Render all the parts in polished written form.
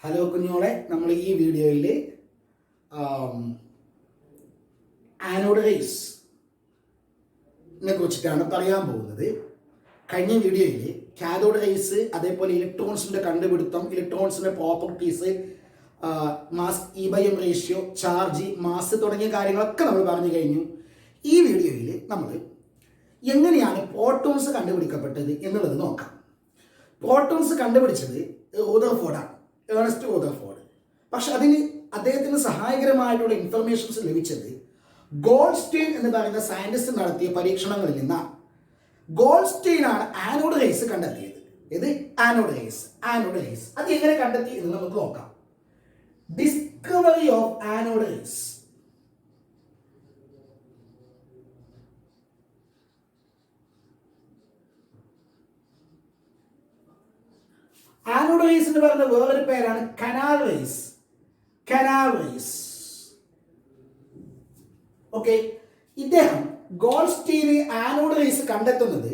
Hello കുഞ്ഞോളെ, നമ്മൾ ഈ വീഡിയോയിൽ ആനോഡ് റേസിനെ കുറിച്ചിട്ടാണ് പറയാൻ പോകുന്നത്. കഴിഞ്ഞ വീഡിയോയിൽ കാഥോഡ് റേസ്, അതേപോലെ ഇലക്ട്രോൺസിൻ്റെ കണ്ടുപിടുത്തം, ഇലക്ട്രോൺസിൻ്റെ properties, mass E M ratio, charge, mass തുടങ്ങിയ കാര്യങ്ങളൊക്കെ നമ്മൾ പറഞ്ഞു കഴിഞ്ഞു. ഈ വീഡിയോയിൽ നമ്മൾ എങ്ങനെയാണ് പ്രോട്ടോൺസ് കണ്ടുപിടിക്കപ്പെട്ടത് എന്നുള്ളത് നോക്കാം. പ്രോട്ടോൺസ് കണ്ടുപിടിച്ചത് റൂദർഫോർഡാണ്, ഏണസ്റ്റ് റൂദർഫോർഡ്. പക്ഷെ അതിന് അദ്ദേഹത്തിന് സഹായകരമായിട്ടുള്ള ഇൻഫർമേഷൻസ് ലഭിച്ചത് ഗോൾഡ്സ്റ്റൈൻ എന്ന് പറയുന്ന സയന്റിസ്റ്റ് നടത്തിയ പരീക്ഷണങ്ങളിൽ നിന്നാണ്. ഗോൾഡ്സ്റ്റൈൻ ആണ് ആനോഡ് റേസ് കണ്ടെത്തിയത്. ഇത് ആനോഡ് റേസ് അത് എങ്ങനെ കണ്ടെത്തി എന്ന് നമുക്ക് നോക്കാം. Discovery of anode rays. Anode rays എന്ന് പറയുന്ന വേറൊരു പേരാണ് കനാൽ റേസ്. ഓക്കെ, ഇദ്ദേഹം ഗോൾഡ്സ്റ്റൈൻ ആനോഡ് റേസ് കണ്ടെത്തുന്നത്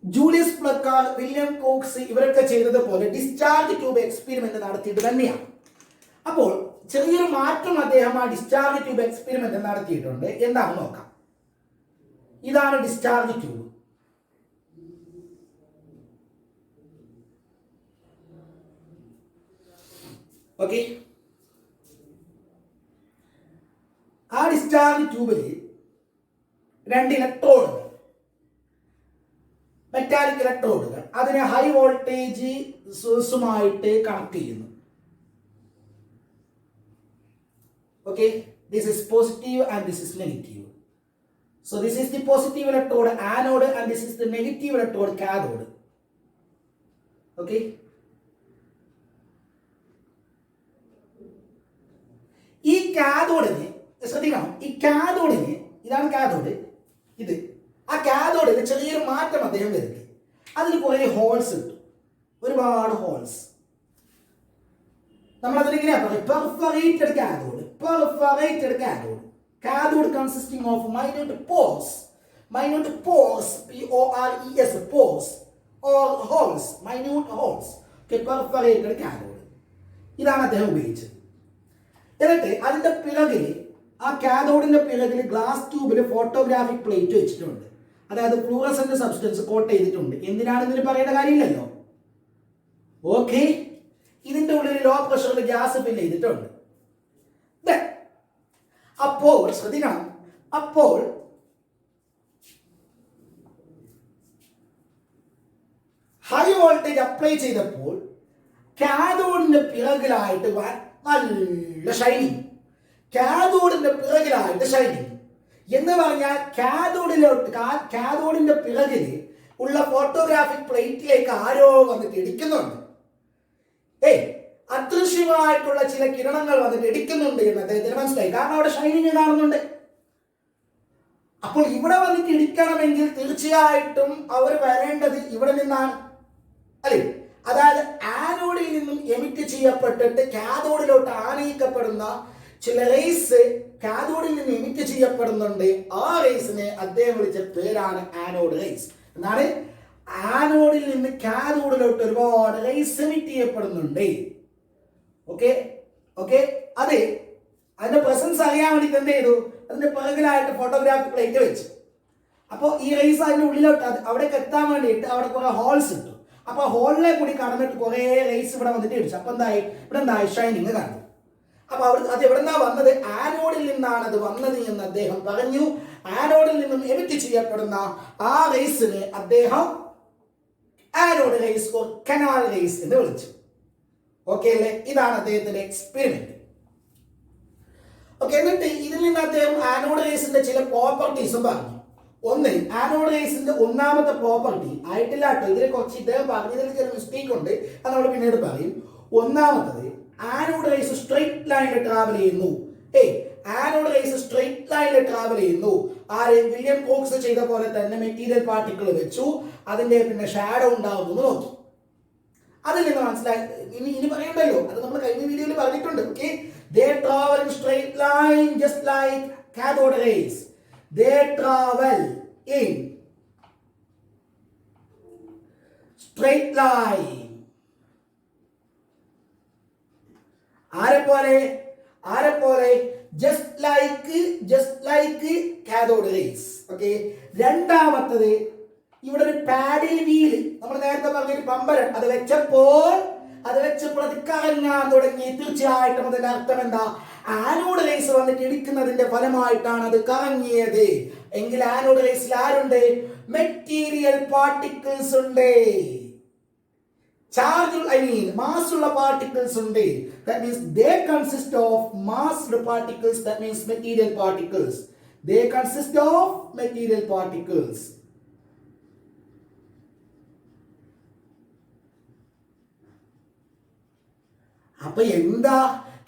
ജൂലിയസ് പ്ലക്കാർ, വില്യം കോക്സ് ഇവരൊക്കെ ചെയ്തതുപോലെ ഡിസ്ചാർജ് ട്യൂബ് എക്സ്പെരിമെന്റ് നടത്തിയിട്ട് തന്നെയാണ്. അപ്പോൾ ചെറിയൊരു മാറ്റം അദ്ദേഹം ആ ഡിസ്ചാർജ് ട്യൂബ് എക്സ്പെരിമെന്റ് നടത്തിയിട്ടുണ്ട്. എന്താണെന്ന് നോക്കാം. ഇതാണ് ഡിസ്ചാർജ് ട്യൂബ്. ഓക്കെ, ആ ഡിസ്ചാർജ് ട്യൂബിൽ രണ്ട് ഇലക്ട്രോഡുകൾ, മെറ്റാലിക് ഇലക്ട്രോഡുകൾ, അതിനെ ഹൈ വോൾട്ടേജ് സോഴ്സുമായിട്ട് കണക്ട് ചെയ്യുന്നു. Okay, this is positive and this is negative. So this is the positive electrode anode and this is the negative electrode cathode. Okay, ഈ കാഥോഡിന് ശ്രദ്ധിക്കണം. ഈ കാഥോഡിന്, ഇതാണ് cathode, ഇത് ആ കാഥോഡിന് ചെറിയൊരു മാറ്റം അദ്ദേഹം വരുത്തി. അതിന് കുറെ ഹോൾസ് കിട്ടും, ഒരുപാട് ഹോൾസ്. നമ്മൾ അതിനെങ്ങനെയാ പറയുക? Perforated cathode. Cathode consisting of minute pores, PORES, pores or holes, minute holes. Perforated cathode ഇതാണ് അദ്ദേഹം ഉപയോഗിച്ചത്. എന്നിട്ട് അതിന്റെ പിറകിൽ, ആ കാഥോഡിന്റെ പിറകിൽ ഗ്ലാസ് ട്യൂബിൽ ഫോട്ടോഗ്രാഫിക് പ്ലേറ്റ് വെച്ചിട്ടുണ്ട്. അതായത് ഫ്ലൂറസെന്റ് സബ്സ്റ്റൻസ് കോട്ട് ചെയ്തിട്ടുണ്ട്. എന്തിനാണ് ഇതിന് പറയേണ്ട കാര്യമില്ലല്ലോ. ഓക്കെ, ഇതിന്റെ ഉള്ളിൽ ലോ പ്രഷറിൽ ഗ്യാസ് ഫില്ല് ചെയ്തിട്ടുണ്ട്. അപ്പോൾ ശ്രദ്ധിക്കണം, അപ്പോൾ ഹൈ വോൾട്ടേജ് അപ്ലൈ ചെയ്തപ്പോൾ കാഥോഡിന്റെ പിറകിലായിട്ട് നല്ല ഷൈനിങ്, കാഥോഡിന്റെ പിറകിലായിട്ട് ഷൈനിങ് എന്ന് പറഞ്ഞാൽ കാഥോഡിന്റെ പിറകിൽ ഉള്ള ഫോട്ടോഗ്രാഫിക് പ്ലേറ്റിലേക്ക് ആരോ വന്നിട്ട് ഇടിക്കുന്നുണ്ട്. അദൃശ്യമായിട്ടുള്ള ചില കിരണങ്ങൾ വന്നിട്ട് ഇടിക്കുന്നുണ്ട് എന്ന് അദ്ദേഹത്തിന് മനസ്സിലായി. കാരണം അവിടെ ഷൈനിങ് കാണുന്നുണ്ട്. അപ്പോൾ ഇവിടെ വന്നിട്ട് ഇടിക്കണമെങ്കിൽ തീർച്ചയായിട്ടും അവർ വരേണ്ടത് ഇവിടെ നിന്നാണ്, അല്ലേ? അതായത് ആനോഡിൽ നിന്നും എമിറ്റ് ചെയ്യപ്പെട്ടിട്ട് കാഥോഡിലോട്ട് ആനയിക്കപ്പെടുന്ന ചില റേസ് കാഥോഡിൽ നിന്ന് എമിറ്റ് ചെയ്യപ്പെടുന്നുണ്ട്. ആ റേസിനെ അദ്ദേഹം വിളിച്ച പേരാണ് ആനോഡ് റേസ് എന്നാണ്. ആനോഡിൽ നിന്ന് കാഥോഡിലോട്ട് ഒരുപാട് റേസ് എമിറ്റ് ചെയ്യപ്പെടുന്നുണ്ട്. ഓക്കെ, അതെ, അതിന്റെ പ്രസൻസ് അറിയാൻ വേണ്ടിയിട്ട് എന്ത് ചെയ്തു? അതിന്റെ പിറകിലായിട്ട് ഫോട്ടോഗ്രാഫി പ്ലേറ്റ് വെച്ചു. അപ്പോൾ ഈ റേസ് അതിന്റെ ഉള്ളിലോട്ട് അവിടേക്ക് എത്താൻ വേണ്ടിയിട്ട് അവിടെ കുറെ ഹോൾസ് ഇട്ടു. അപ്പൊ ഹോളിലെ കൂടി കടന്നിട്ട് കുറെ റേസ് ഇവിടെ വന്നിട്ട് ഇടിച്ചു. അപ്പൊ ഇവിടെ എന്തായി? ഷൈനിങ് കാണും. അപ്പൊ അത് എവിടെന്നാ വന്നത്? ആനോഡിൽ നിന്നാണ് അത് വന്നത് എന്ന് അദ്ദേഹം പറഞ്ഞു. ആനോഡിൽ നിന്നും എമിറ്റ് ചെയ്യപ്പെടുന്ന ആ റേസിനെ അദ്ദേഹം anode rays or canal rays എന്ന് വിളിച്ചു. ഓക്കെ അല്ലേ? ഇതാണ് അദ്ദേഹത്തിന്റെ എക്സ്പെരിമെന്റ്. ഓക്കെ, എന്നിട്ട് ഇതിൽ നിന്ന് അദ്ദേഹം ആനോഡ് റേസിന്റെ ചില പ്രോപ്പർട്ടീസും പറഞ്ഞു. ഒന്ന്, ആനോഡ് റേസിന്റെ ഒന്നാമത്തെ പ്രോപ്പർട്ടി ആയിട്ടില്ല കേട്ടോ, ഇതിനെ കുറച്ച് ഇദ്ദേഹം പറഞ്ഞതിൽ ചില മിസ്റ്റേക്ക് ഉണ്ട്, അത് നമ്മൾ പിന്നീട് പറയും. ഒന്നാമത്തത്, ആനോഡ് റേസ് സ്ട്രെയിറ്റ് ലൈനിൽ ട്രാവൽ ചെയ്യുന്നു. ആനോഡ് റേസ് സ്ട്രെയിറ്റ് ലൈനിൽ ട്രാവൽ ചെയ്യുന്നു. വില്യം കോക്സ് ചെയ്ത പോലെ തന്നെ മെറ്റീരിയൽ പാർട്ടിക്കിൾ വെച്ചു, അതിന്റെ പിന്നെ ഷാഡോ ഉണ്ടാവുന്നു നോക്കി. അതിൽ നിന്ന് മനസ്സിലായി. ഇനി പറയണ്ടല്ലോ, അത് നമ്മൾ കഴിഞ്ഞ വീഡിയോയിൽ പറഞ്ഞിട്ടുണ്ട്. Okay, they travel in straight line just like cathode rays. They travel in straight line ആരെപ്പോലെ just like cathode rays. Okay, രണ്ടാമത്തത് ഇവിടെ ഒരു പാഡിൽ വീല്, നമ്മൾ നേരത്തെ പറഞ്ഞൊരു പമ്പരം അത് വെച്ചപ്പോൾ അത് കറങ്ങാൻ തുടങ്ങി. തീർച്ചയായിട്ടും അതിന്റെ അർത്ഥം എന്താ? ആനോഡ് റേസ് വന്നിട്ട് ഇടിക്കുന്നതിന്റെ ഫലമായിട്ടാണ് അത് കറങ്ങിയത്. എങ്കിൽ ആനോഡ് റേസിൽ ആരുണ്ട്? മെറ്റീരിയൽ പാർട്ടിക്കിൾസ് ഉണ്ട്. mass ഉള്ള particles ഉണ്ട്. That means they consist of massed particles. That means material particles. They consist of material particles. അപ്പൊ എന്താ?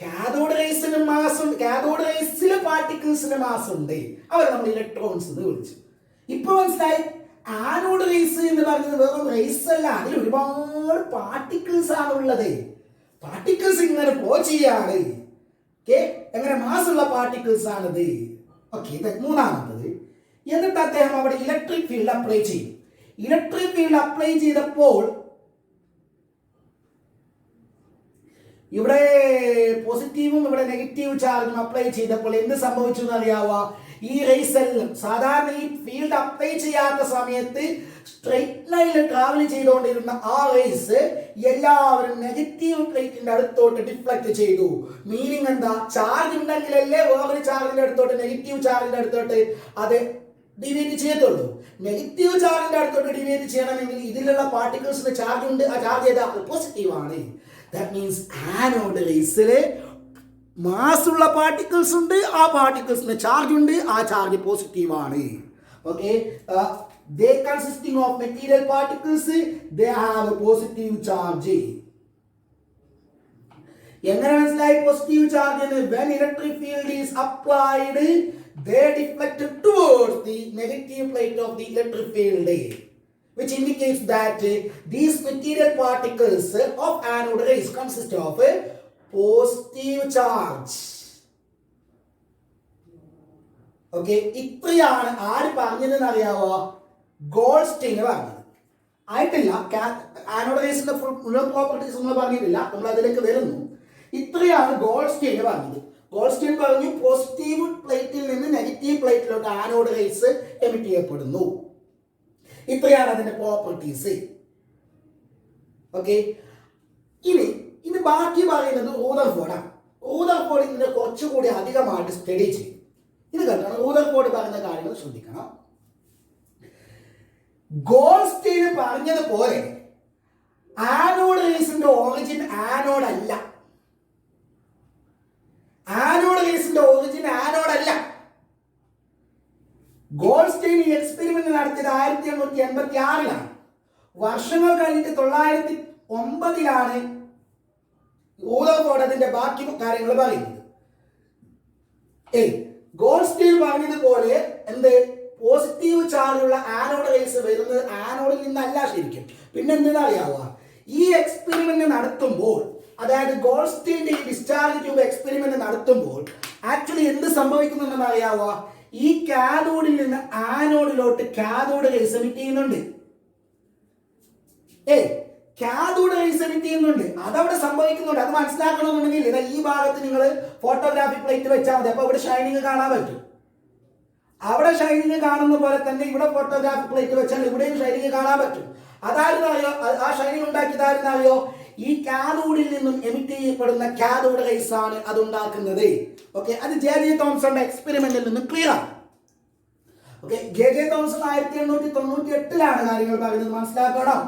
കാഥോഡ് റേസിന് മാസ് ഉണ്ട്, കാഥോഡ് റേസിലെ പാർട്ടിക്കിൾസിന് മാസ് ഉണ്ട്. അവർ നമ്മൾ ഇലക്ട്രോൺസ് എന്ന് വിളിച്ചു. ഇപ്പൊ മനസ്സിലായി? ആനോഡ് റേസ് എന്ന് പറയുന്നത് വെറും റേസ് അല്ല, അതിൽ ഒരുപാട് പാർട്ടിക്കിൾസ് ആണ് ഉള്ളത്. പാർട്ടിക്കിൾസ് ഇങ്ങനെ ഫ്ലോ ചെയ്യാണ്. ഓക്കെ, എങ്ങനെ മാസ് ഉള്ള പാർട്ടിക്കിൾസ് ആണത്. ഓക്കെ, മൂന്നാമത്തത്, എന്നിട്ട് അദ്ദേഹം അവിടെ ഇലക്ട്രിക് ഫീൽഡ് അപ്ലൈ ചെയ്യും. ഇലക്ട്രിക് ഫീൽഡ് അപ്ലൈ ചെയ്തപ്പോൾ ഇവിടെ പോസിറ്റീവും ഇവിടെ നെഗറ്റീവ് ചാർജും അപ്ലൈ ചെയ്തപ്പോൾ എന്ത് സംഭവിച്ചു എന്ന് അറിയാവോ? ഈ റേസ് എല്ലാം സാധാരണ ഈ ഫീൽഡ് അപ്ലൈ ചെയ്യാത്ത സമയത്ത് സ്ട്രെയിറ്റ് ലൈനിൽ ട്രാവൽ ചെയ്തുകൊണ്ടിരുന്ന ആ റേസ് എല്ലാവരും നെഗറ്റീവ് പ്ലേറ്റിന്റെ അടുത്തോട്ട് ഡിഫ്ലക്ട് ചെയ്തു. മീനിങ് എന്താ? ചാർജ് ഉണ്ടെങ്കിലല്ലേ വേറൊരു ചാർജിന്റെ അടുത്തോട്ട്, നെഗറ്റീവ് ചാർജിന്റെ അടുത്തോട്ട് അത് ഡിവൈഡ് ചെയ്യത്തുള്ളൂ. നെഗറ്റീവ് ചാർജിന്റെ അടുത്തോട്ട് ഡിവൈഡ് ചെയ്യണമെങ്കിൽ ഇതിലുള്ള പാർട്ടിക്കിൾസിന്റെ ചാർജ് ഉണ്ട്, ആ ചാർജ് ഏതാ? പോസിറ്റീവ് ആണ്. That means ആനോഡ് റേസില് മാസ് ഉള്ള പാർട്ടിക്കിൾസ് ഉണ്ട്, ആ പാർട്ടിക്കിൾസിന് ചാർജ് ഉണ്ട്, ആ ചാർജ് പോസിറ്റീവ് ആണ്. Okay, they consisting of material particles, they have a positive charge. എങ്ങനെ മനസ്സിലായി പോസിറ്റീവ് ചാർജ് എന്ന്? when electric field is applied, they deflect towards the negative plate of the electric field, which indicates that these material particles of anode rays consist of a positive charge. Okay, ഇത്രയാണ് ആര് പറഞ്ഞതെന്ന് അറിയാവോ? ഗോൾസ്റ്റൈൻ പറഞ്ഞത്. ആയിട്ടില്ല, anode റേസിന്റെ full properties നമ്മൾ പറഞ്ഞിട്ടില്ല, നമ്മൾ അതിലേക്ക് വരുന്നു. ഇത്രയാണ് ഗോൾസ്റ്റൈൻ പറഞ്ഞത്. ഗോൾസ്റ്റൈൻ പറഞ്ഞു പോസിറ്റീവ് പ്ലേറ്റിൽ നിന്ന് നെഗറ്റീവ് പ്ലേറ്റിലോട്ട് ആനോഡ് റേസ് എമിറ്റ് ചെയ്യപ്പെടുന്നു. ഇത്രയാണ് അതിന്റെ പ്രോപ്പർട്ടീസ്. ഓക്കെ, ഇനി ഇത് ബാക്കി പറയുന്നത് റൂദർഫോർഡാണ്. റൂദർഫോർഡ് ഇതിന്റെ കുറച്ചുകൂടി അധികമായിട്ട് സ്റ്റഡി ചെയ്യും. ഇത് കണ്ടാണ് റൂദർഫോർഡ് പറയുന്ന കാര്യങ്ങൾ ശ്രദ്ധിക്കണം. ഗോൾസ്റ്റൈൻ പറഞ്ഞതുപോലെ ആനോഡ് റേസിന്റെ ഓറിജിൻ ആനോഡ് അല്ല. ആനോഡ് റേസിന്റെ ഓറിജിൻ ആനോഡ് അല്ല. ഗോൾസ്റ്റൈൻ ഈ എക്സ്പെരിമെന്റ് നടത്തിയത് 1886-ലാണ്. വർഷങ്ങൾ കഴിഞ്ഞിട്ട് 1909-ലാണ് റൂദർഫോർഡ് അതിന്റെ ബാക്കി കാര്യങ്ങൾ പറയുന്നത്. ഗോൾസ്റ്റൈൻ പറഞ്ഞതുപോലെ എന്ത്? പോസിറ്റീവ് ചാർജുള്ള ആനോഡ് റേസ് വരുന്നത് ആനോഡിൽ നിന്നല്ല ശരിക്കും. പിന്നെ എന്തെന്ന് അറിയാവുക? ഈ എക്സ്പെരിമെന്റ് നടത്തുമ്പോൾ, അതായത് ഗോൾസ്റ്റൈൻ്റെ ഈ ഡിസ്ചാർജ് ട്യൂബ് എക്സ്പെരിമെന്റ് നടത്തുമ്പോൾ ആക്ച്വലി എന്ത് സംഭവിക്കുന്നുണ്ടെന്ന് അറിയാവുക? ഈ കാഥോഡിൽ നിന്ന് ആനോഡിലോട്ട് കാഥോഡ് റേസ് എമിറ്റ് ചെയ്യുന്നുണ്ട്. കാഥോഡ് റേസ് എമിറ്റ് ചെയ്യുന്നുണ്ട്. അതവിടെ സംഭവിക്കുന്നുണ്ട്. അത് മനസ്സിലാക്കണമെന്നുണ്ടെങ്കിൽ ഇതാ ഈ ഭാഗത്ത് നിങ്ങൾ ഫോട്ടോഗ്രാഫിക് പ്ലേറ്റ് വെച്ചാൽ മതി. അപ്പൊ ഇവിടെ ഷൈനിങ് കാണാൻ പറ്റും. അവിടെ ഷൈനിങ് കാണുന്ന പോലെ തന്നെ ഇവിടെ ഫോട്ടോഗ്രാഫിക് പ്ലേറ്റ് വെച്ചാൽ ഇവിടെയും ഷൈനിങ് കാണാൻ പറ്റും. അതായിരുന്നറിയോ? ആ ഷൈനിങ് ഉണ്ടാക്കിയതായിരുന്നറിയോ? ഈ കാഥോഡിൽ നിന്നും എമിറ്റ് ചെയ്യപ്പെടുന്ന കാഥോഡ് റേസ് ആണ് അത് ഉണ്ടാക്കുന്നത്. ഓക്കെ, അത് ജെ തോംസന്റെ എക്സ്പെരിമെന്റിൽ നിന്ന് ക്ലിയർ ആണ്. ഓക്കെ, ജെ തോംസൺ 1898-ലാണ് കാര്യങ്ങൾ പറയുന്നത്, മനസ്സിലാക്കണം.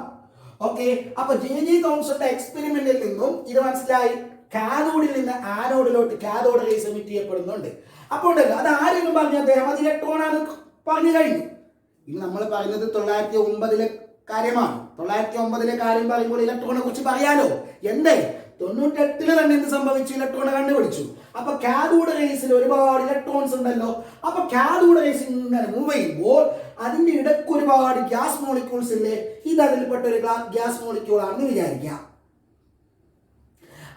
ഓക്കെ, അപ്പൊ ജെ തോംസന്റെ എക്സ്പെരിമെന്റിൽ നിന്നും ഇത് മനസ്സിലായി. കാഥോഡിൽ നിന്ന് ആനോഡിലോട്ട് കാഥോഡ് റേസ് എമിറ്റ് ചെയ്യപ്പെടുന്നുണ്ട്. അപ്പോൾ അത് ആരെങ്കിലും പറഞ്ഞു അദ്ദേഹം അത് ഇലക്ട്രോൺ ആണ് പറഞ്ഞു കഴിഞ്ഞു. ഇനി നമ്മൾ പറയുന്നത് 1909-ലെ കാര്യമാണ്. 1909-ലെ കാര്യം പറയുമ്പോൾ ഇലക്ട്രോണിനെ കുറിച്ച് പറയാലോ. എന്തേ 98-ല് തന്നെ എന്ത് സംഭവിച്ചു? ഇലക്ട്രോണെ കണ്ടുപിടിച്ചു. അപ്പൊ കാഥോഡ് റേസിൽ ഒരുപാട് ഇലക്ട്രോൺസ് ഉണ്ടല്ലോ. അപ്പൊ കാഥോഡ് റേസ് ഇങ്ങനെ മൂവ് ചെയ്യുമ്പോൾ അതിന്റെ ഇടയ്ക്ക് ഒരുപാട് ഗ്യാസ് മോളിക്യൂൾസ് ഇല്ലേ? ഇത് അതിൽപ്പെട്ട ഒരു ഗ്യാസ് മോളിക്യൂൾ ആണെന്ന് വിചാരിക്കാം.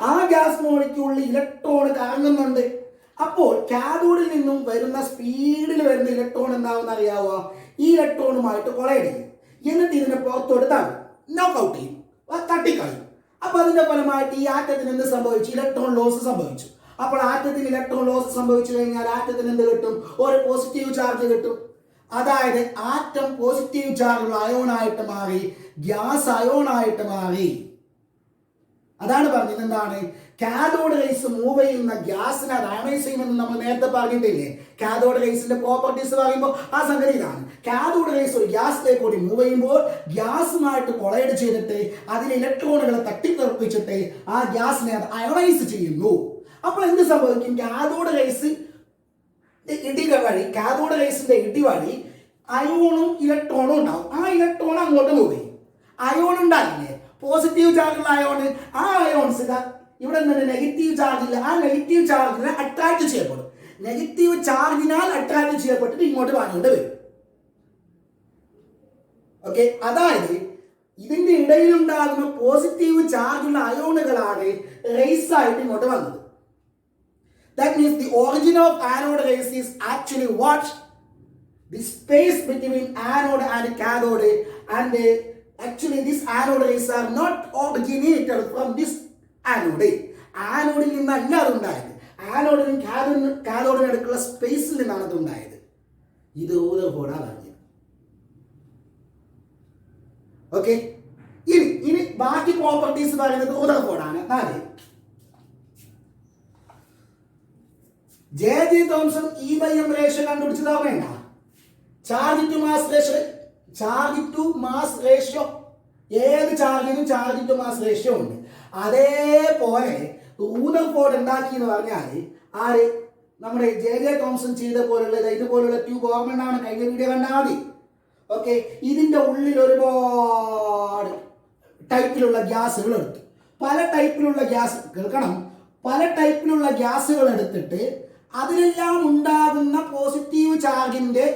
ആ ഗ്യാസ് മോളിക്യൂളിൽ ഇലക്ട്രോൺ കറങ്ങുന്നുണ്ട്. അപ്പോൾ കാഥോഡിൽ നിന്നും വരുന്ന സ്പീഡിൽ വരുന്ന ഇലക്ട്രോൺ എന്താണെന്ന് അറിയാവോ? ഈ ഇലക്ട്രോണുമായിട്ട് കൊളൈഡ് ചെയ്യും. എന്നിട്ട് ഇതിനെ പുറത്തോട്ട് താഴും, നോക്കൗട്ട് ചെയ്യും, തട്ടിക്കളയും. അപ്പൊ അതിന്റെ ഫലമായിട്ട് ഈ ആറ്റത്തിന് എന്ത് സംഭവിച്ചു? ഇലക്ട്രോൺ ലോസ് സംഭവിച്ചു. അപ്പോൾ ആറ്റത്തിന് ഇലക്ട്രോൺ ലോസ് സംഭവിച്ചു കഴിഞ്ഞാൽ ആറ്റത്തിന് എന്ത് കിട്ടും? ഒരു പോസിറ്റീവ് ചാർജ് കിട്ടും. അതായത് ആറ്റം പോസിറ്റീവ് ചാർജുള്ള അയോണായിട്ട് മാറി, ഗ്യാസ് അയോണായിട്ട് മാറി. അതാണ് പറഞ്ഞത്. എന്താണ്? കാഥോഡ് റേസ് മൂവ് ചെയ്യുന്ന ഗ്യാസിനെ അത് അയണൈസ് ചെയ്യുമെന്ന് നമ്മൾ നേരത്തെ പറഞ്ഞിട്ടില്ലേ? കാഥോഡ് റേസിന്റെ പ്രോപ്പർട്ടീസ് പറയുമ്പോൾ ആ സംഗതി ഇതാണ്. കാഥോഡ് റേസ് ഒരു ഗ്യാസിലേക്ക് കൂടി മൂവ് ചെയ്യുമ്പോൾ ഗ്യാസുമായിട്ട് കൊളൈഡ് ചെയ്തിട്ട് അതിൽ ഇലക്ട്രോണുകളെ തട്ടിത്തെറിപ്പിച്ചിട്ട് ആ ഗ്യാസിനെ അത് അയണൈസ് ചെയ്യുന്നു. അപ്പോൾ എന്ത് സംഭവിക്കും? കാഥോഡ് റേസ് കാഥോഡ് റേസിന്റെ ഇടി വഴി അയോണും ഇലക്ട്രോണും ഉണ്ടാവും. ആ ഇലക്ട്രോൺ അങ്ങോട്ട് മൂവ് ചെയ്യും. അയോൺ ഉണ്ടാകില്ലേ? പോസിറ്റീവ് ചാർജുള്ള അയോണ്, ആ അയോൺസ് ഇവിടെ നിന്ന് നെഗറ്റീവ് ചാർജില്ല, ആ നെഗറ്റീവ് ചാർജിനെ അട്രാക്ട് ചെയ്യപ്പെടും. നെഗറ്റീവ് ചാർജിനാൽ അട്രാക്ട് ചെയ്യപ്പെട്ടിട്ട് ഇങ്ങോട്ട് വാങ്ങിക്കൊണ്ട് വരും. ഓക്കെ, അതായത് ഇതിന്റെ ഇടയിലുണ്ടാകുന്ന പോസിറ്റീവ് ചാർജുള്ള അയോണുകളാണ് റേസ് ആയിട്ട് ഇങ്ങോട്ട് വന്നത്. That means the origin of anode rays is actually what? The space between anode and cathode, and actually these anode rays are not originated from this anode. ആനോഡിൽ നിന്നല്ല അതുണ്ടായത്. ആനോഡിനും കാഥോഡിനും അടുക്കുള്ള സ്പേസിൽ നിന്നാണ് അത് ഉണ്ടായത്. ഇത് റൂദർഫോർഡാണ് പറഞ്ഞത്. ഓക്കെ, ഇനി ബാക്കി പ്രോപ്പർട്ടീസ് പറയുന്നത് റൂദർഫോർഡാണ്. ജെ തോംസൺ E/m റേഷ്യോ കണ്ടുപിടിച്ചത് ഓർമ്മയുണ്ട? Charge to mass ratio. ഏത് ചാർജിനും ചാർജ് ടു മാസ് റേഷ്യോ ഉണ്ട്. അതേപോലെ റൂദർഫോർഡ് ഉണ്ടാക്കി എന്ന് പറഞ്ഞാൽ ആര്? നമ്മുടെ ജെ തോംസൺ ചെയ്ത പോലുള്ള ഇതുപോലുള്ള ട്യൂബ് ഓർമ്മയാണ്. കഴിഞ്ഞ വീഡിയോ കണ്ടാൽ മതി. ഓക്കെ, ഇതിന്റെ ഉള്ളിൽ ഒരുപാട് ടൈപ്പിലുള്ള ഗ്യാസുകൾ എടുത്തു. പല ടൈപ്പിലുള്ള ഗ്യാസ് കേൾക്കണം. പല ടൈപ്പിലുള്ള ഗ്യാസുകൾ എടുത്തിട്ട് അതിലെല്ലാം ഉണ്ടാകുന്ന പോസിറ്റീവ് ചാർജിന്റെ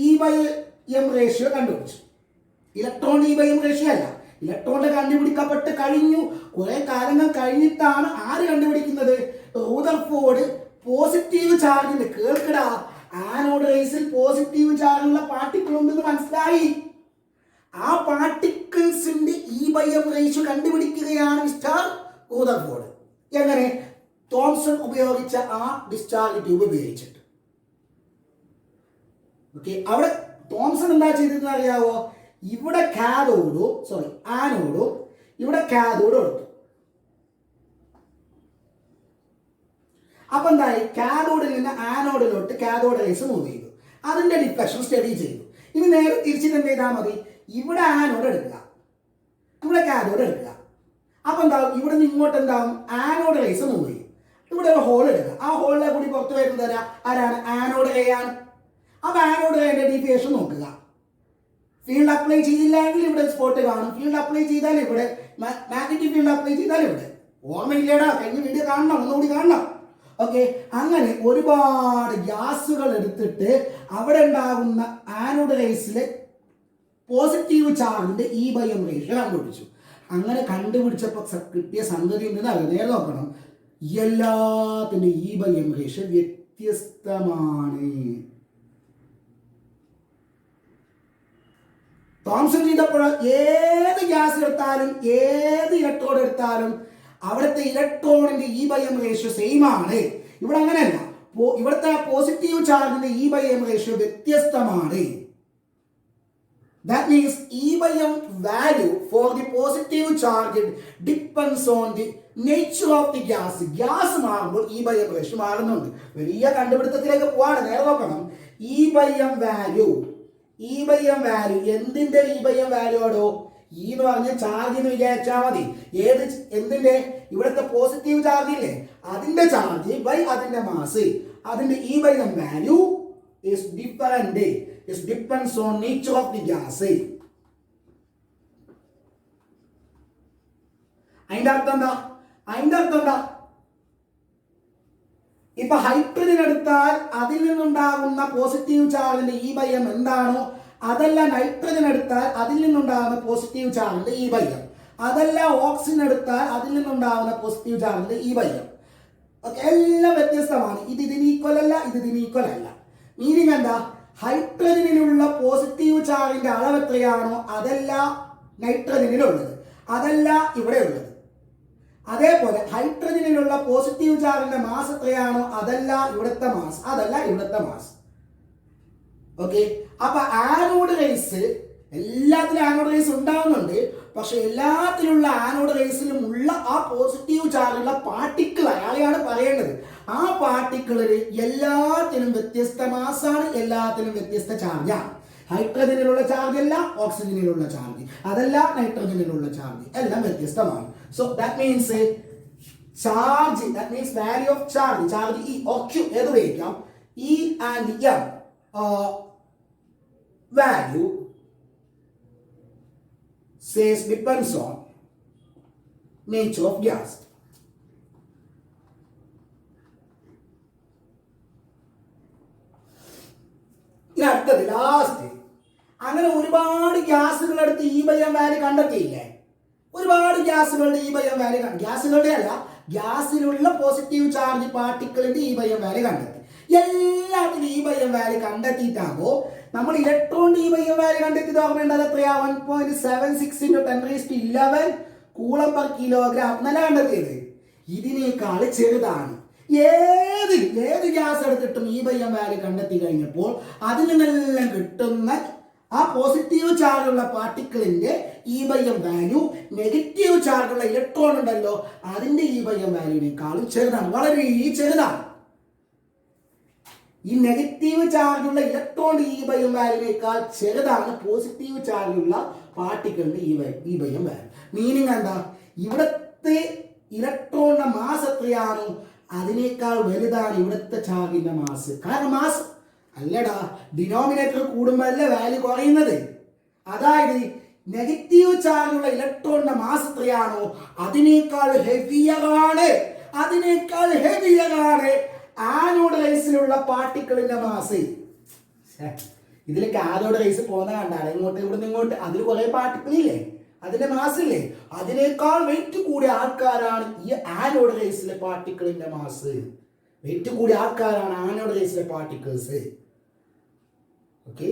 E/m റേഷ്യോ കണ്ടുപിടിച്ചു. ഇലക്ട്രോണിന്റെ E/m റേഷ്യോ അല്ല. ഇലക്ട്രോണിന്റെ കണ്ടുപിടിക്കപ്പെട്ട് കഴിഞ്ഞു. കുറെ കാലങ്ങൾ കഴിഞ്ഞിട്ടാണ് ആര് കണ്ടുപിടിക്കുന്നത്? റൂദർഫോർഡ് പോസിറ്റീവ് ചാർജിന്റെ, കേൾക്കടാ, ആനോഡ് റേസിൽ പോസിറ്റീവ് ചാർജുള്ള പാർട്ടിക്കിൾ ഉണ്ടെന്ന് മനസ്സിലായി. ആ പാർട്ടിക്കിൾസിന്റെ E/m റേഷ്യോ കണ്ടുപിടിക്കുകയാണ് മിസ്റ്റർ റൂദർഫോർഡ്. എങ്ങനെ? തോംസൺ ഉപയോഗിച്ച ആ ഡിസ്ചാർജ് ട്യൂബ് ഉപയോഗിച്ചിട്ട്. ഓക്കെ, അവിടെ തോംസൺ എന്താ ചെയ്തതെന്ന് അറിയാവോ? ഇവിടെ ആനോഡും ഇവിടെ കാഥോഡും എടുത്തു. അപ്പൊ എന്തായി? കാഥോഡിൽ നിന്ന് ആനോഡിലോട്ട് കാഥോഡ് റേസ് മൂവ് ചെയ്തു. അതിന്റെ ഡിഫ്ലക്ഷൻ സ്റ്റഡി ചെയ്തു. ഇനി നേരെ തിരിച്ചിട്ട് എന്ത് ചെയ്താൽ മതി? ഇവിടെ ആനോഡ് എടുക്കുക, ഇവിടെ കാഥോഡ് എടുക്കുക. അപ്പൊ എന്താവും? ഇവിടെ നിന്ന് ഇങ്ങോട്ട് എന്താവും? ആനോഡ് റേസ് മൂവ് ചെയ്യും. ഇവിടെ ഒരു ഹോൾ എടുക്കുക. ആ ഹോളിലെ കൂടി പുറത്ത് വരുന്നത് ആരാണ്? ആനോഡ് റേ ആണ്. അപ്പൊ ആനോഡ് റേന്റെ ഡീവിയേഷൻ നോക്കുക. ഫീൽഡ് അപ്ലൈ ചെയ്തില്ലെങ്കിൽ ഇവിടെ സ്പോട്ട് കാണും. ഫീൽഡ് അപ്ലൈ ചെയ്താൽ ഇവിടെ, മാഗ്നറ്റിക് ഫീൽഡ് അപ്ലൈ ചെയ്താൽ ഇവിടെ. ഓർമ്മയില്ലേടാ? കഴിഞ്ഞ വീഡിയോ കാണണം, ഒന്നുകൂടി കാണണം. ഓക്കെ, അങ്ങനെ ഒരുപാട് ഗ്യാസുകൾ എടുത്തിട്ട് അവിടെ ഉണ്ടാകുന്ന ആനോഡ് റേസിലെ പോസിറ്റീവ് ചാർജിന്റെ E/m റേഷ്യോ കണ്ടുപിടിച്ചു. അങ്ങനെ കണ്ടുപിടിച്ചപ്പോൾ കിട്ടിയ സംഗതി ഉണ്ടെന്ന് നേരെ നോക്കണം. എല്ലാത്തിന്റെ E/m റേഷ്യോ വ്യത്യസ്തമാണ്. തോംസൺ ചെയ്തപ്പോൾ ഏത് ഗ്യാസ് എടുത്താലും ഏത് ഇലക്ട്രോഡ് എടുത്താലും അവിടുത്തെ ഇലക്ട്രോണിന്റെ E/m റേഷ്യോ സെയിം ആണ്. ഇവിടെ അങ്ങനെയല്ല. ഇവിടുത്തെ പോസിറ്റീവ് ചാർജിന്റെ E/m റേഷ്യോ വ്യത്യസ്തമാണ്. That means E/m value for the positive charge depends on the nature of the gas. Gas മാറുമ്പോൾ E/m റേഷ്യോ മാറുന്നുണ്ട്. വലിയ കണ്ടുപിടുത്തത്തിലേക്ക് പോവാണ്. നേരെ നോക്കണം. E/m വാല്യൂ എന്തിന്റെ E/m വാല്യൂ ആണോ? E എന്ന് പറഞ്ഞ ചാർജിന് വിചാരിച്ചാൽ മതി. എന്തിന്റെ? ഇവിടുത്തെ പോസിറ്റീവ് ചാർജ് ഇല്ലേ, അതിന്റെ ചാർജ് ബൈ അതിന്റെ മാസ്. അതിന്റെ E/m value is different. It depends on nature of the gas. അതിന്റെ അർത്ഥം എന്താ? ഇപ്പൊ ഹൈഡ്രജൻ എടുത്താൽ അതിൽ നിന്നുണ്ടാകുന്ന പോസിറ്റീവ് ചാർജിന്റെ E/m എന്താണോ അതല്ല നൈട്രജൻ എടുത്താൽ അതിൽ നിന്നുണ്ടാകുന്ന പോസിറ്റീവ് ചാർജിന്റെ E/m. അതല്ല ഓക്സിജൻ എടുത്താൽ അതിൽ നിന്നുണ്ടാകുന്ന പോസിറ്റീവ് ചാർജിന്റെ E/m. ഓക്കെ, എല്ലാം വ്യത്യസ്തമാണ്. ഇതിന് ഈക്വൽ അല്ല, ഇതിന് ഈക്വൽ അല്ല. മീനിങ് എന്താ? ഹൈഡ്രജനിലുള്ള പോസിറ്റീവ് ചാർജിന്റെ അളവ് എത്രയാണോ അതല്ല നൈട്രജനിലുള്ളത്, അതല്ല ഇവിടെ ഉള്ളത്. അതേപോലെ ഹൈഡ്രജനിലുള്ള പോസിറ്റീവ് ചാർജിന്റെ മാസ് എത്രയാണോ അതല്ല ഇവിടുത്തെ മാസ്. ഓക്കെ, അപ്പൊ ആനോഡ് റേസ് എല്ലാത്തിലും ആനോഡ് റേസ് ഉണ്ടാവുന്നുണ്ട്. പക്ഷെ എല്ലാത്തിലുള്ള ആനോഡ് റേസിലും ഉള്ള ആ പോസിറ്റീവ് ചാർജുള്ള പാർട്ടിക്കിൾ അയാളെയാണ് പറയേണ്ടത്. ആ പാർട്ടിക്കിളിൽ എല്ലാത്തിനും വ്യത്യസ്ത മാസാണ്, എല്ലാത്തിനും വ്യത്യസ്ത ചാർജാണ്. ഹൈഡ്രജനിലുള്ള ചാർജ് അല്ല ഓക്സിജനിലുള്ള ചാർജ്, അതല്ല നൈട്രജനിലുള്ള ചാർജ്, എല്ലാം വ്യത്യസ്തമാണ്. So that means charge, that means value of charge E or Q ഏത് ഉപയോഗിക്കാം. E and M value says depends on nature of gas. ഇനി അടുത്തത് ലാസ്റ്റ്, അങ്ങനെ ഒരുപാട് ഗ്യാസുകൾ എടുത്ത് ഇ ബൈ എം വാല്യൂ കണ്ടെത്തിയില്ലേ? ഒരുപാട് ഗ്യാസുകളുടെ ഇ ബൈ എം വാല്യൂ, ഗ്യാസുകളുടെ അല്ല, ഗ്യാസിലുള്ള പോസിറ്റീവ് ചാർജ് പാർട്ടിക്കിളിന്റെ ഇ ബൈ എം വാല്യൂ കണ്ടെത്തി. എല്ലാത്തിനും ഇ ബൈ എം വാല്യൂ കണ്ടെത്തിയിട്ടാകുമ്പോൾ നമ്മൾ ഇലക്ട്രോണിന്റെ ഇ ബൈ എം വാല്യൂ കണ്ടെത്തിയത് ഓർമ്മയുണ്ടത് എത്രയാ? 1.76 × 10⁻11 കൂളം പെർ കിലോഗ്രാം എന്നല്ല കണ്ടെത്തിയത്. ഇതിനേക്കാൾ ചെറുതാണ്. ഏത് ഗ്യാസ് എടുത്തിട്ടും ഇ ബൈ എം വാല്യൂ കണ്ടെത്തി കഴിഞ്ഞപ്പോൾ അതിൽ നിന്നെല്ലാം കിട്ടുന്ന ആ പോസിറ്റീവ് ചാർജുള്ള പാർട്ടിക്കിളിന്റെ E by M value negative ചാർജുള്ള ഇലക്ട്രോൺ ഉണ്ടല്ലോ അതിന്റെ ഇ ബൈ എം വാല്യൂവിനേക്കാളും ചെറുതാണ്, വളരെ ചെറുതാണ്. ഈ നെഗറ്റീവ് ചാർജുള്ള ഇലക്ട്രോണിന്റെ ഇ ബൈ എം വാല്യൂവിനേക്കാൾ ചെറുതാണ് പോസിറ്റീവ് ചാർജുള്ള പാർട്ടിക്കിളിന്റെ E by M value. Meaning എന്താ? ഇവിടുത്തെ ഇലക്ട്രോണിന്റെ മാസ് എത്രയാണോ അതിനേക്കാൾ വലുതാണ് ഇവിടുത്തെ ചാർജിന്റെ മാസ്. കാരണം മാസ് അല്ലടാ, ഡിനോമിനേറ്റർ കൂടുമ്പോഴല്ലേ വാല്യൂ കുറയുന്നത്. അതായത് നെഗറ്റീവ് ചാർജുള്ള ഇലക്ട്രോണിന്റെ മാസ് എത്രയാണോ അതിനേക്കാൾ ഹെവിയറാണ് ആനോഡ് റേസിലുള്ള പാർട്ടിക്കിളിന്റെ മാസ്. ഇതിലേക്ക് ആനോഡ് റേസ് പോകുന്ന കണ്ടാണ് ഇങ്ങോട്ട് ഇവിടുന്ന് ഇങ്ങോട്ട്, അതിൽ കുറെ പാർട്ടിക്കിൾ ഇല്ലേ, അതിന്റെ മാസ് ഇല്ലേ, അതിനേക്കാൾ വെയിറ്റ് കൂടിയ ആൾക്കാരാണ് ഈ ആനോഡ് റേസിലെ പാർട്ടിക്കിളിന്റെ മാസ്. വെയിറ്റ് കൂടിയ ആൾക്കാരാണ് ആനോഡ് റേസിലെ പാർട്ടിക്കിൾസ്. ഓക്കെ,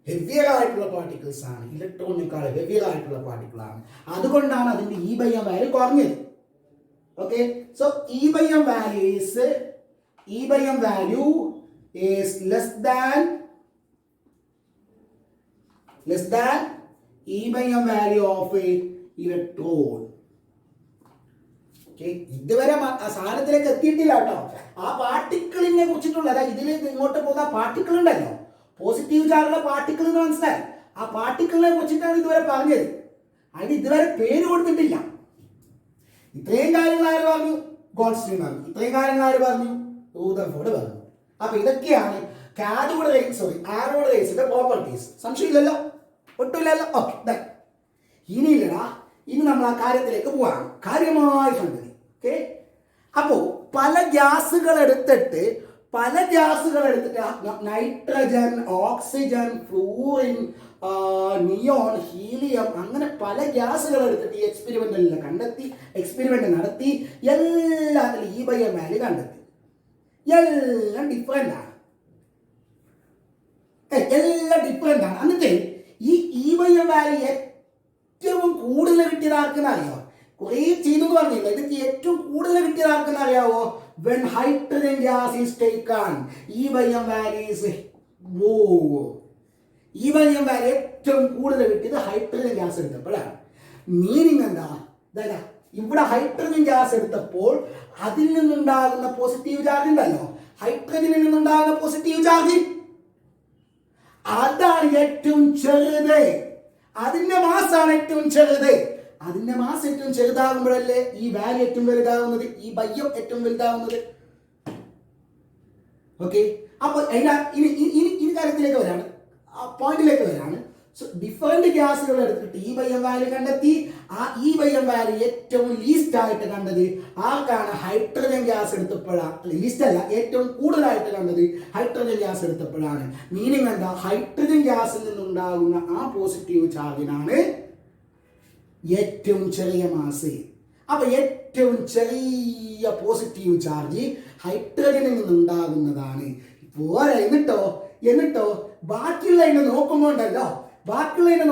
ഹെവിയർ ആയിട്ടുള്ള പാർട്ടിക്കിൾസ് ആണ്, ഇലക്ട്രോണിനേക്കാൾ ഹെവിയർ ആയിട്ടുള്ള പാർട്ടിക്കിൾ ആണ്. അതുകൊണ്ടാണ് അതിന്റെ ഇ ബൈ എം വാല്യൂ കുറഞ്ഞത്. Okay, so E by M value is less than E by m value of a electron. Okay, ഇതുവരെ സാധനത്തിലേക്ക് എത്തിയിട്ടില്ല കേട്ടോ. ആ പാർട്ടിക്കിളിനെ കുറിച്ചിട്ടുള്ള, അതായത് ഇതിലേക്ക് ഇങ്ങോട്ട് പോകുന്ന പാർട്ടിക്കിൾ ഉണ്ടല്ലോ, പോസിറ്റീവ് ചാർജുള്ള പാർട്ടിക്കിൾ എന്ന് മനസ്സിലായി. ആ പാർട്ടിക്കിളിനെ കുറിച്ചിട്ടാണ് ഇതുവരെ പറഞ്ഞത്. അതിന് ഇതുവരെ പേര് കൊടുത്തിട്ടില്ല. ഇത്രയും കാര്യങ്ങൾ ആര് പറഞ്ഞു? ഗോൾഡ്സ്റ്റീൻ പറഞ്ഞു. ഇത്രയും കാര്യങ്ങൾ ആര് പറഞ്ഞു? റൂദർഫോർഡ് പറഞ്ഞു. അപ്പൊ ഇതൊക്കെയാണ് ആനോഡ് റേസിന്റെ പ്രോപ്പർട്ടീസ്. സംശയമില്ലല്ലോ, ഒട്ടുമില്ലല്ലോ. ഓക്കെ, ഇനി നമ്മൾ ആ കാര്യത്തിലേക്ക് പോവാണ്, കാര്യമായ സംഗതി. ഓക്കെ, അപ്പോ പല ഗ്യാസുകൾ എടുത്തിട്ട് nitrogen, oxygen, fluorine, neon, helium, അങ്ങനെ പല ഗ്യാസുകൾ എടുത്തിട്ട് ഈ എക്സ്പെരിമെന്റ് നടത്തി എല്ലാത്തിലും ഇ ബൈ എം വാല്യൂ കണ്ടെത്തി. എല്ലാം ഡിഫറെന്റ് ആണ്. എന്നിട്ട് ഈ ഇ ബൈ എം വാല്യൂ ഏറ്റവും കൂടുതൽ കിട്ടിയത് ആർക്കെന്ന് അറിയാമോ? കുറേ ചെയ്തു പറഞ്ഞില്ല, ഇതൊക്കെ ഏറ്റവും കൂടുതൽ കിട്ടിയത് ആർക്കെന്ന് അറിയാവോ? when hydrogen gas is taken, E by M value is E by M value ഏറ്റവും കൂടുതൽ കിട്ടിയത് ഹൈഡ്രജൻ ഗ്യാസ് എടുത്തപ്പോഴാണ്. മീനിങ് എന്താ? ഇവിടെ ഹൈഡ്രജൻ ഗ്യാസ് എടുത്തപ്പോൾ അതിൽ നിന്നുണ്ടാകുന്ന പോസിറ്റീവ് ചാർജ് ഉണ്ടല്ലോ, ഹൈഡ്രജനിൽ നിന്നുണ്ടാകുന്ന പോസിറ്റീവ് ചാർജ് അതാണ് ഏറ്റവും ചെറുത്. അതിന്റെ മാസാണ് ഏറ്റവും ചെറുത്. അതിന്റെ മാസ് ഏറ്റവും ചെറുതാകുമ്പോഴല്ലേ ഈ വാല്യൂ ഏറ്റവും വലുതാകുന്നത്, ഈ ബയ്യം ഏറ്റവും വലുതാകുന്നത്. ഓക്കെ, അപ്പൊ ഇനി കാര്യത്തിലേക്ക് വരാണ്, ആ പോയിന്റിലേക്ക് വരാണ്. സോ ഡിഫറെന്റ് ഗ്യാസുകൾ എടുത്തിട്ട് ഇ ബൈ എം വാല്യൂ കണ്ടെത്തി. ആ ഇ ബൈ എം വാല്യൂ ഏറ്റവും ലീസ്റ്റ് ആയിട്ട് കണ്ടത് ആർക്കാണ്? Hydrogen gas എടുത്തപ്പോഴാണ്. ലീസ്റ്റ് അല്ല, ഏറ്റവും കൂടുതലായിട്ട് കണ്ടത് ഹൈഡ്രജൻ ഗ്യാസ് എടുത്തപ്പോഴാണ്. മീനിങ് എന്താ? ഹൈഡ്രജൻ ഗ്യാസിൽ നിന്നുണ്ടാകുന്ന ആ പോസിറ്റീവ് ചാർജിനാണ് ഏറ്റവും ചെറിയ മാസ്. അപ്പൊ ഏറ്റവും ചെറിയ പോസിറ്റീവ് ചാർജ് ഹൈഡ്രജനിൽ നിന്നുണ്ടാകുന്നതാണ്. പോരാ, എന്നിട്ടോ ബാക്കിയുള്ളതിനെ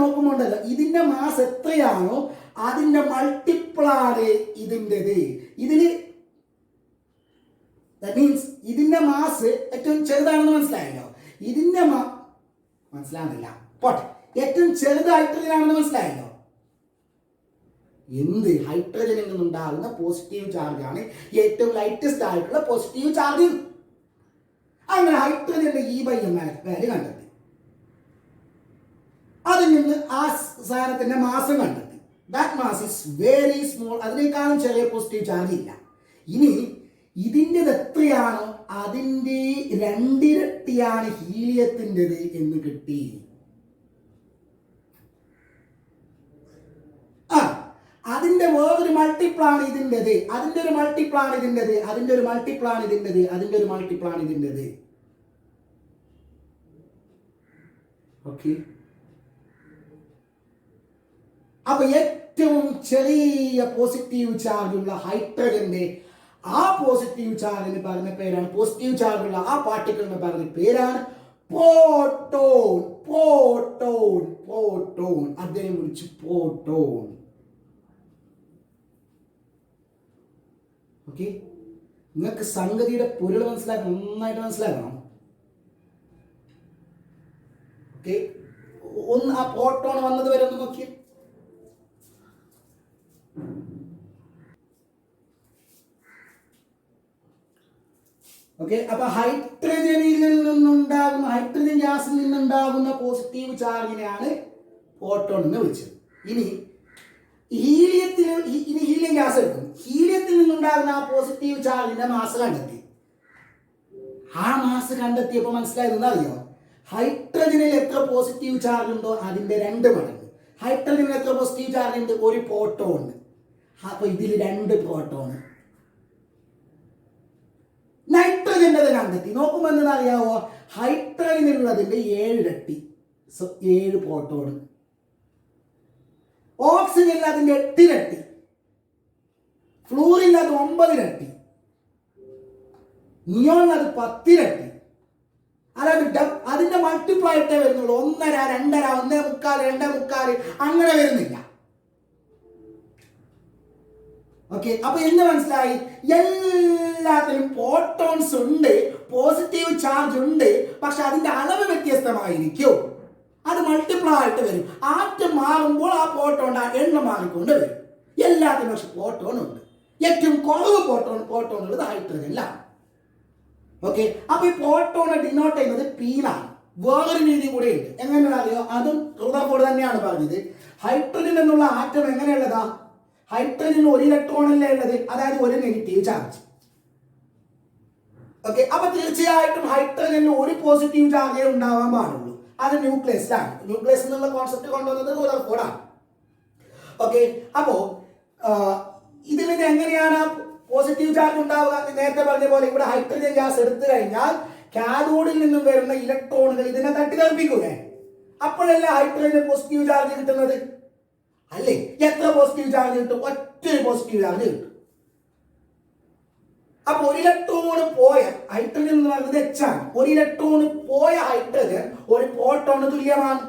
നോക്കുമ്പോണ്ടല്ലോ ഇതിന്റെ മാസ് എത്രയാണോ അതിന്റെ മൾട്ടിപ്പിളാണ് ഇതിൻ്റെത്. ഇതിന് ദാറ്റ് മീൻസ് ഇതിന്റെ മാസ് ഏറ്റവും ചെറുതാണെന്ന് മനസ്സിലായല്ലോ. ഇതിന്റെ മനസ്സിലാകുന്നില്ല പോട്ടെ, ഏറ്റവും ചെറുത് ഹൈഡ്രജനാണെന്ന് മനസ്സിലായല്ലോ. എന്ത് ഹൈഡ്രജനിൽ നിന്നുണ്ടാകുന്ന പോസിറ്റീവ് ചാർജാണ് ഏറ്റവും ലൈറ്റസ്റ്റ് ആയിട്ടുള്ള പോസിറ്റീവ് ചാർജ്. അങ്ങനെ ഹൈഡ്രജന്റെ E/m വാല്യൂ കണ്ടെത്തി. അതിൽ നിന്ന് ആ സാധനത്തിന്റെ മാസം കണ്ടെത്തി. That mass is very small. അതിനേക്കാളും ചെറിയ പോസിറ്റീവ് ചാർജ് ഇല്ല. ഇനി ഇതിൻ്റെത് എത്രയാണോ അതിൻ്റെ 2 ഇരട്ടിയാണ് ഹീലിയത്തിൻ്റെത് എന്ന് കിട്ടി. അതിന്റെ വേറൊരു മൾട്ടിപ്പിളാണ് ഇതിൻ്റെത്, അതിന്റെ ഒരു മൾട്ടിപ്പിളാണ് ഇതിൻ്റെത്, അതിന്റെ ഒരു മൾട്ടിപ്പിളാണ് ഇതിൻ്റെത്, അതിന്റെ ഒരു മൾട്ടിപ്പിളാണ് ഇതിൻ്റെത്. ഓക്കെ, അപ്പൊ ഏറ്റവും ചെറിയ പോസിറ്റീവ് ചാർജുള്ള ഹൈഡ്രജന്റെ ആ പോസിറ്റീവ് ചാർജിന് പറഞ്ഞ പേരാണ്, പോസിറ്റീവ് ചാർജുള്ള ആ പാർട്ടിക്കിളിന് പറഞ്ഞ പേരാണ് പ്രോട്ടോൺ. പ്രോട്ടോൺ പ്രോട്ടോൺ അദ്ദേഹം വിളിച്ചു പ്രോട്ടോൺ. ഓക്കെ, നിങ്ങൾക്ക് സംഗതിയുടെ പൊരുൾ മനസ്സിലാക്കണം, നന്നായിട്ട് മനസ്സിലാക്കണം. ഓക്കെ, ഒന്ന് ആ പ്രോട്ടോൺ വന്നത് വരെ ഒന്ന് നോക്കിയേ. ഓക്കെ, അപ്പൊ ഹൈഡ്രജനിൽ നിന്നുണ്ടാകുന്ന, ഹൈഡ്രജൻ ഗ്യാസിൽ നിന്നുണ്ടാകുന്ന പോസിറ്റീവ് ചാർജിനെയാണ് പ്രോട്ടോൺ എന്ന് വിളിച്ചത്. ഇനി ഹീലിയം ഗ്യാസ് എടുക്കും. ഹീലിയത്തിൽ നിന്നുണ്ടാകുന്ന ആ പോസിറ്റീവ് ചാർജിന്റെ മാസ് കണ്ടെത്തി. ആ മാസ് കണ്ടെത്തിയപ്പോൾ മനസ്സിലായതെന്ന് അറിയോ? ഹൈഡ്രജനിൽ എത്ര പോസിറ്റീവ് ചാർജ് ഉണ്ടോ അതിന്റെ 2 മടങ്ങ്. ഹൈഡ്രജനിൽ എത്ര പോസിറ്റീവ് ചാർജ് ഉണ്ട്? 1 പ്രോട്ടോൺ. അപ്പൊ ഇതിൽ 2 പ്രോട്ടോൺ. നൈട്രജന്റെ കണ്ടെത്തി. നോക്കുമ്പോൾ എന്താ അറിയാവോ? ഹൈഡ്രജനുള്ളതിന്റെ 7 ഇരട്ടി, 7 പ്രോട്ടോൺ. ഓക്സിജനിൽ അതിന്റെ 8 ഇരട്ടി, ഫ്ലൂറിൽ അത് 9 ഇരട്ടി, നിയോണിൽ അത് 10 ഇരട്ടി. അതായത് അതിന്റെ മൾട്ടിപ്പിൾ ആയിട്ടേ വരുന്നുള്ളൂ. 1.5, 2.5, 1.25, 2.25 അങ്ങനെ വരുന്നില്ല. ഓക്കെ, അപ്പൊ എന്ത് മനസ്സിലായി? എല്ലാത്തിലും പ്രോട്ടോൺസ് ഉണ്ട്, പോസിറ്റീവ് ചാർജ് ഉണ്ട്, പക്ഷെ അതിന്റെ അളവ് വ്യത്യസ്തമായിരിക്കും. അത് മൾട്ടിപ്പിൾ ആയിട്ട് വരും. ആറ്റം മാറുമ്പോൾ ആ പ്രോട്ടോണിന്റെ എണ്ണം മാറിക്കൊണ്ട് വരും. എല്ലാത്തിനും പക്ഷെ പ്രോട്ടോൺ ഉണ്ട്. ഏറ്റവും കുറവ് പ്രോട്ടോൺ ഉള്ളത് ഹൈഡ്രജനിലാണ്. ഓക്കെ, അപ്പൊ ഈ പ്രോട്ടോണെ ഡിനോട്ട് ചെയ്യുന്നത് പീനാണ്. വേറൊരു രീതി കൂടെ ഉണ്ട്. എങ്ങനെയാണ് അറിയോ? അതും റുദർഫോർഡ് തന്നെയാണ് പറഞ്ഞത്. ഹൈഡ്രജൻ എന്നുള്ള ആറ്റം എങ്ങനെയുള്ളതാ? ഹൈഡ്രജന് 1 ഇലക്ട്രോണല്ലേ ഉള്ളത്, അതായത് 1 നെഗറ്റീവ് ചാർജ്. ഓക്കെ, അപ്പൊ തീർച്ചയായിട്ടും ഹൈഡ്രജനിൽ 1 പോസിറ്റീവ് ചാർജേ ഉണ്ടാവാൻ പാടുള്ളൂ. അത് ന്യൂക്ലിയസിലാണ്. ന്യൂക്ലിയസ് എന്നുള്ള കോൺസെപ്റ്റ് കൊണ്ടുവന്നത് റുദർഫോർഡാണ്. ഓക്കെ, അപ്പോ ഇതിൽ നിന്ന് എങ്ങനെയാണ് പോസിറ്റീവ് ചാർജ് ഉണ്ടാവുക? നേരത്തെ പറഞ്ഞ പോലെ ഇവിടെ ഹൈഡ്രജൻ ഗ്യാസ് എടുത്തു കഴിഞ്ഞാൽ കാഥോഡിൽ നിന്നും വരുന്ന ഇലക്ട്രോണുകൾ ഇതിനെ തട്ടിത്തെറിപ്പിക്കൂലേ? അപ്പോഴല്ലേ ഹൈഡ്രജന് പോസിറ്റീവ് ചാർജ് കിട്ടുന്നത്, അല്ലേ? എത്ര പോസിറ്റീവ് ചാർജ് കിട്ടും? 1 പോസിറ്റീവ് ചാർജ് കിട്ടും. അപ്പൊ 1 ഇലക്ട്രോൺ പോയ ഹൈഡ്രജൻ എന്ന് പറയുന്നത് H ആണ്. 1 ഇലക്ട്രോൺ പോയ ഹൈഡ്രജൻ 1 പ്രോട്ടോണ് തുല്യമാണ്.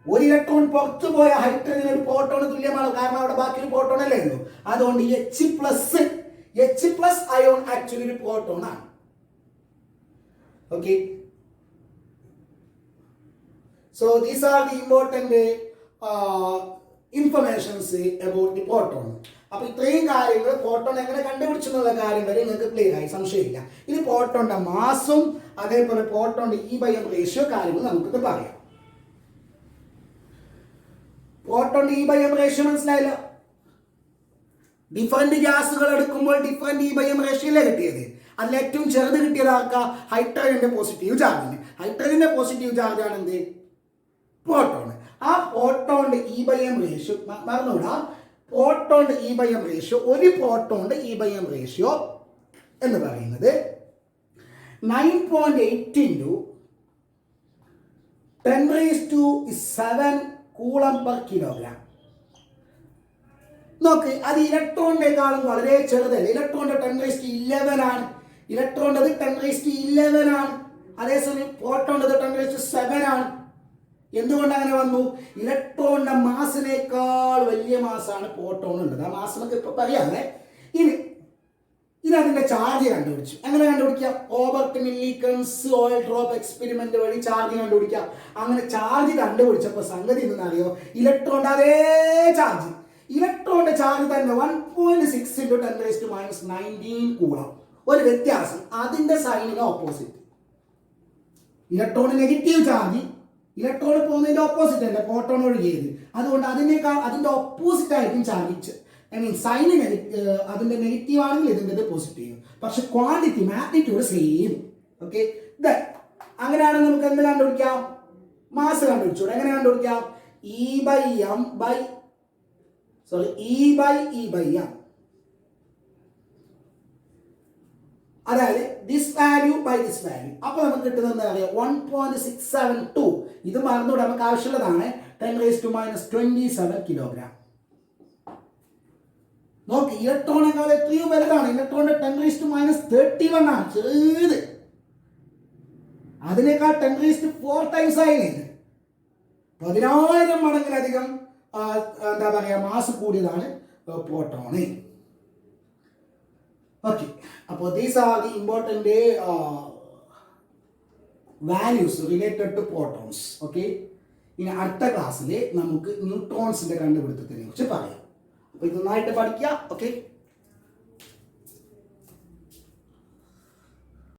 1 ഇലക്ട്രോൺ പുറത്തു പോയ ഹൈഡ്രജൻ 1 പ്രോട്ടോണ് തുല്യമാണ്. കാരണം അവിടെ ബാക്കി ഒരു പ്രോട്ടോൺ അല്ലേ ഉള്ളൂ. അതുകൊണ്ട് H പ്ലസ് അയോൺ ആക്ച്വലി ഒരു പ്രോട്ടോൺ ആണ്. Okay, so these are the important informations about the proton. അപ്പൊ ഇത്രയും കാര്യങ്ങൾ പ്രോട്ടോൺ എങ്ങനെ കണ്ടുപിടിച്ചു എന്നുള്ള കാര്യം വരെ നിങ്ങൾക്ക് ക്ലിയർ ആയി, സംശയമില്ല. ഇനി പ്രോട്ടോണിന്റെ മാസും അതേപോലെ പ്രോട്ടോണിന്റെ E/m റേഷ്യോ കാര്യങ്ങൾ നമുക്കിത് പറയാം. പ്രോട്ടോണിന്റെ E/m റേഷ്യോ മനസ്സിലായല്ലോ. ഡിഫറെന്റ് ഗ്യാസുകൾ എടുക്കുമ്പോൾ ഡിഫറെന്റ് E/m റേഷ്യോയിലെ കിട്ടിയത്. അതിൽ ഏറ്റവും ചെറുത് കിട്ടിയത് ആർക്കാ? ഹൈഡ്രജന്റെ പോസിറ്റീവ് ചാർജിന്. ഹൈഡ്രജന്റെ പോസിറ്റീവ് ചാർജ് ആണ് എന്ത്? പ്രോട്ടോൺ. ആ പ്രോട്ടോണിന്റെ E/m റേഷ്യോ മറന്നുകൂടാ. പ്രോട്ടോണിന്റെ E/m റേഷ്യോ, ഒരു പ്രോട്ടോണിന്റെ E/m റേഷ്യോ എന്ന് പറയുന്നത് 9.8 × 10⁻⁷ കൂളം പെർ കിലോഗ്രാം. നോക്ക്, അത് ഇലക്ട്രോണിനേക്കാളും വളരെ ചെറുതല്ല. ഇലക്ട്രോണിന്റെ 10⁻11 ആണ്. ഇലക്ട്രോണിന്റെ 10⁻11 ആണ്. അതേസമയം പ്രോട്ടോണിന്റെ 10⁻7 ആണ്. എന്തുകൊണ്ട് അങ്ങനെ വന്നു? ഇലക്ട്രോണിന്റെ മാസിനേക്കാൾ വലിയ മാസമാണ് പ്രോട്ടോൺ ഉള്ളത്. ആ മാസം നമുക്ക് ഇപ്പൊ പറയാതെ. ഇനി അതിന്റെ ചാർജ് കണ്ടുപിടിച്ചു. എങ്ങനെ കണ്ടുപിടിക്കാം? റോബർട്ട് മില്ലിക്കൺസ് ഓയിൽ ഡ്രോപ്പ് എക്സ്പെരിമെന്റ് വഴി ചാർജ് കണ്ടുപിടിക്കാം. അങ്ങനെ ചാർജ് കണ്ടുപിടിച്ചപ്പോൾ സംഗതി എന്തെന്നറിയോ? ഇലക്ട്രോണിന്റെ അതേ ചാർജ്, ഇലക്ട്രോണിന്റെ ചാർജ് തന്നെ 1.6 × 10⁻⁹ കൂടാം. ഒരു വ്യത്യാസം, അതിന്റെ സൈനിന് opposite. Electron negative charge, electron പോകുന്നതിന്റെ ഓപ്പോസിറ്റ് അല്ല പ്രോട്ടോൺ ഒഴുകിയത്. അതുകൊണ്ട് അതിന്റെ ഓപ്പോസിറ്റ് ആയിരിക്കും ചാർജ്. ഐ മീൻ സൈന് അതിന്റെ നെഗറ്റീവ് ആണെങ്കിൽ ഇതിൻ്റെ പോസിറ്റീവ്. പക്ഷെ ക്വാണ്ടിറ്റി മാഗ്നിറ്റ്യൂഡ് സെയിം. ഓക്കെ, അങ്ങനെയാണെങ്കിൽ നമുക്ക് എന്ത് കണ്ടുപിടിക്കാം? മാസ് കണ്ടുപിടിച്ചു. എങ്ങനെ കണ്ടുപിടിക്കാം? E/m. അതായത് this value by this value. അപ്പൊ നമുക്ക് കിട്ടുന്നത് എന്താ പറയുക? 1.672. ഇത് മറന്നുകൂടെ, നമുക്ക് ആവശ്യമുള്ളതാണ്. 10⁻27 കിലോഗ്രാം. നോക്ക്, ഇലക്ട്രോണേക്കാൾ എത്രയും വലുതാണ്. ഇലക്ട്രോണിന്റെ 10⁻31 ആണ് ചെറുത്. അതിനേക്കാൾ 10⁴ ടൈംസ് ആയിരുന്നു. 10,000 മടങ്ങിലധികം എന്താ പറയാ മാസ് കൂടിയതാണ് പ്രോട്ടോണ്. ഓക്കെ, അപ്പോൾ these are the important values related to protons. Okay, ഇനി അടുത്ത ക്ലാസ്സിൽ നമുക്ക് ന്യൂട്രോൺസിന്റെ കണ്ടുപിടുത്തത്തിനെ കുറിച്ച് പറയാം. അപ്പോൾ ഇത് നന്നായിട്ട് പഠിക്കുക. ഓക്കെ.